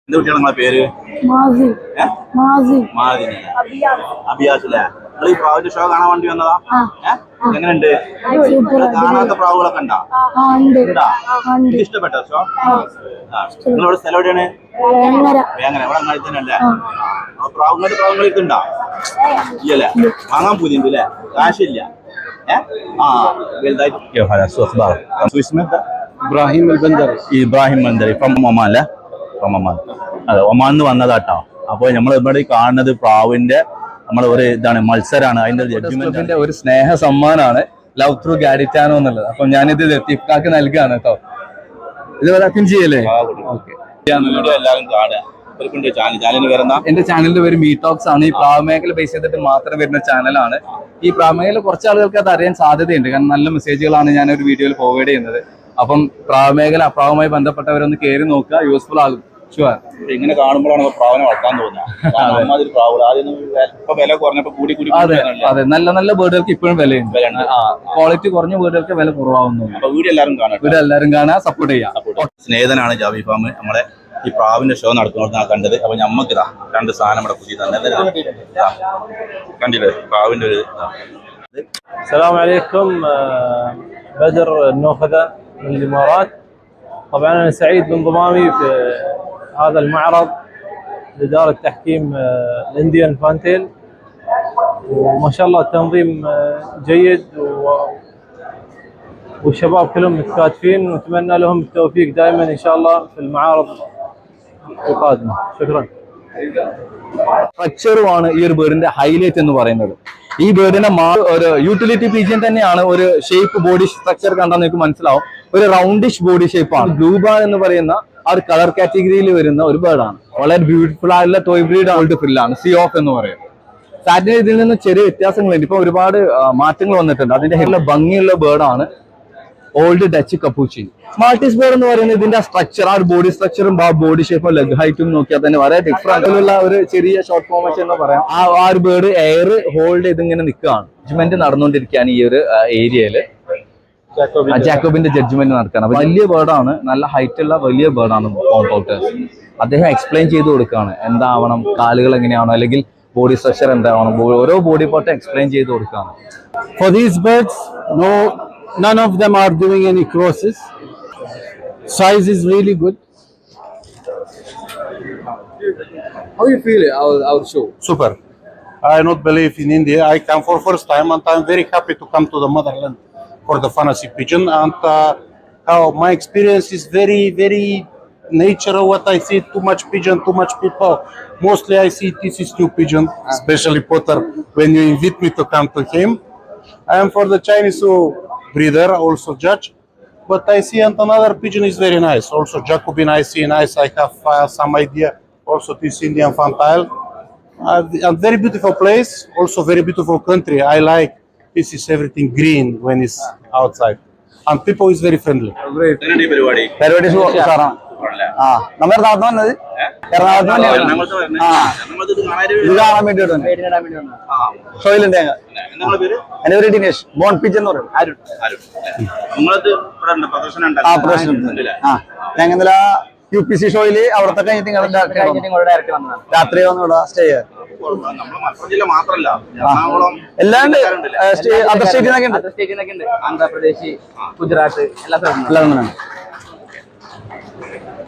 എന്ത് കുട്ടിയാണ് നിങ്ങളെ പേര്? അബിയാസിലെ നിങ്ങൾ ഈ പ്രാവിന്റെ ഷോ കാണാൻ വേണ്ടി വന്നതാ? എങ്ങനെയുണ്ട്? കാണാത്ത പ്രാവുകളൊക്കെ ഉണ്ടാ? ഇഷ്ടപ്പെട്ടോ ഷോ? നിങ്ങളവിടെ സ്ഥലം എവിടെയാണ്? വേങ്ങര. ഇവിടെ അങ്ങാടി തന്നെ അല്ലേ? പ്രാവുകൾ ഇട്ടുണ്ടാ? ഇല്ലല്ലേ? വാങ്ങാൻ പോയിട്ടുണ്ട് അല്ലേ? കാശില്ല. ഇബ്രാഹിം ബന്ദറി ഫ്രം ഒമാൻ അല്ലേ? From Oman. അതെ, ഒമാനിന്ന് വന്നതാട്ടോ. അപ്പോൾ നമ്മൾ ഇവിടെ കാണുന്നത് പ്രാവിന്റെ നമ്മളെ ഒരു ഇതാണ്, മത്സരമാണ്. അതിന്റെ ജഡ്ജ്മെന്റിന്റെ ഒരു സ്നേഹ സമ്മാനമാണ് ലവ് ത്രൂ ഗാഡിറ്റാനോ എന്നുള്ളത്. അപ്പൊ ഞാനിത് ലത്തീഫ്ക്കാക്ക് നൽകുകയാണ് കേട്ടോ. ഇതുപോലെ ചെയ്യല്ലേ? എല്ലാവരും കാണുക. എന്റെ ചാനലിന്റെ പേര് മീ ടോക്സ് ആണ്. ഈ പ്രാവ് മേഖല ബേസ് ചെയ്തിട്ട് മാത്രം വരുന്ന ചാനലാണ്. ഈ പ്രാവ് മേഖല കുറച്ച് ആളുകൾക്ക് അത് അറിയാൻ സാധ്യതയുണ്ട്, കാരണം നല്ല മെസ്സേജുകളാണ് ഞാൻ ഒരു വീഡിയോയിൽ ഫോർവേഡ് ചെയ്യുന്നത്. അപ്പം പ്രാവ് മേഖല, പ്രാവുമായി ബന്ധപ്പെട്ടവരൊന്ന് കയറി നോക്കുക, യൂസ്ഫുൾ ആകും. ഇങ്ങനെ കാണുമ്പോഴാണ് പ്രാവിനെ വളർത്താൻ തോന്നുന്നത്. അതെ, നല്ല നല്ല ബേർഡുകൾക്ക് ഇപ്പോഴും വിലയുണ്ട്. ക്വാളിറ്റി കുറഞ്ഞ ബേർഡുകൾക്ക് വില കുറവാകുന്നു. ഇവരെല്ലാരും കാണാൻ സപ്പോർട്ട് ചെയ്യാം. സ്നേഹിതനാണ് ജാവി ഫാം. നമ്മളെ ഈ പ്രാവിന്റെ ഷോ നടത്തുന്നതാണ് കണ്ടത്. അപ്പൊ ഞമ്മക്ക് ഇതാ രണ്ട് സാധനം ഇവിടെ പുതിയ തന്നെ കണ്ടില്ലേ? പ്രാവിന്റെ ഒരു السلام عليكم. بدر النوخذة من الإمارات. طبعا أنا سعيد بانضمامي في هذا المعرض لدار التحكيم الانديان فانتيل، وما شاء الله التنظيم جيد والشباب كلهم متكاتفين، ونتمنى لهم التوفيق دائما إن شاء الله في المعارض القادمة. شكرا. സ്ട്രക്ചറുമാണ് ഈ ഒരു ബേർഡിന്റെ ഹൈലൈറ്റ് എന്ന് പറയുന്നത്. ഈ ബേർഡിന്റെ ഒരു യൂട്ടിലിറ്റി പീജിയൻ തന്നെയാണ്. ഒരു ഷേപ്പ്, ബോഡി സ്ട്രക്ചർ കണ്ടാൽ നിങ്ങൾക്ക് മനസ്സിലാവും. ഒരു റൗണ്ടിഷ് ബോഡി ഷേപ്പാണ്. ബ്ലൂബാർ എന്ന് പറയുന്ന ആ ഒരു കളർ കാറ്റഗറിയിൽ വരുന്ന ഒരു ബേർഡാണ്. വളരെ ബ്യൂട്ടിഫുൾ ആയിട്ടുള്ള ടോയ് ബ്രീഡ് ഓൾഡ് ഫ്രില്ലാണ്, സി ഓഫ് എന്ന് പറയും. സാറ്റിന് ഇതിൽ നിന്ന് ചെറിയ വ്യത്യാസങ്ങളുണ്ട്. ഇപ്പൊ ഒരുപാട് മാറ്റങ്ങൾ വന്നിട്ടുണ്ട്. അതിന്റെ ഹെഡിലെ ഭംഗിയുള്ള ബേർഡാണ് old Dutch capuchin. Maltese bird എന്ന് പറയുന്നത് ഇതിന്റെ സ്ട്രക്ചർ, ആ ഒരു ബോഡി സ്ട്രക്ചറും ആ ബോഡി ഷേപ്പും ലെഗ് ഹൈറ്റും നോക്കിയാൽ തന്നെ വളരെ ഡിഫറൻറ്റിലുള്ള ഒരു ചെറിയ ഷോർട്ട് ഫോർമേഷൻ എന്ന് പറയാം. ആ ഒരു ബേർഡ് എയർ ഹോൾഡ് ചെയ്ത് ഇങ്ങനെ നിൽക്കുകയാണ്. ജഡ്ജ്മെന്റ് നടന്നുകൊണ്ടിരിക്കുകയാണ് ഈ ഒരു ഏരിയയില്. ജാക്കോബിന്റെ ജഡ്ജ്മെന്റ് നടക്കുകയാണ്. വലിയ ബേർഡാണ്, നല്ല ഹൈറ്റ് ഉള്ള വലിയ ബേർഡാണ് കോമ്പൗട്ടേഴ്സ്. അദ്ദേഹം എക്സ്പ്ലെയിൻ ചെയ്ത് കൊടുക്കുകയാണ് എന്താവണം, കാലുകൾ എങ്ങനെയാണോ, അല്ലെങ്കിൽ ബോഡി സ്ട്രക്ചർ എന്താവണം, ഓരോ ബോഡി പാർട്ടും എക്സ്പ്ലെയിൻ ചെയ്ത് കൊടുക്കുകയാണ്. For these birds, none of them are doing any crosses. Size is really good. How you feel our show? Super. I not believe in India. I come for first time, and I'm very happy to come to the motherland for the fantasy pigeon. And how my experience is very, very nature. What I see, too much pigeon, too much people. Mostly I see this is new pigeon, especially Potter. When you invite me to come to him, I am for the Chinese breeder, also judge. But I see and another pigeon is very nice. Also Jacobin I see nice. I have some idea. Also this Indian fantail. And very beautiful place. Also very beautiful country. I like this is everything green when it's outside. And people is very friendly. പരിപാടി സാറാണ്. നമ്മുടെ നാട്ടിൽ വന്നത് എറണാകുളത്ത് ഇത് കാണാൻ വേണ്ടിയിട്ട് ഷോയിലുണ്ട്. എന്റെ പേര് ദിനേഷ്. ബോൺ പിച്ച് എന്ന് പറയും. ഞങ്ങൾ ഇന്നലെ UPC ഷോയില് അവിടത്തെ കഴിഞ്ഞിട്ട് രാത്രി വന്ന് ഇവിടെ സ്റ്റേ ചെയ്യാൻ. എല്ലാണ്ട് അതർ സ്റ്റേറ്റിൽ നിന്നൊക്കെ ഉണ്ട്. ആന്ധ്രാപ്രദേശ്, ഗുജറാത്ത് എല്ലാ സ്ഥലത്തും.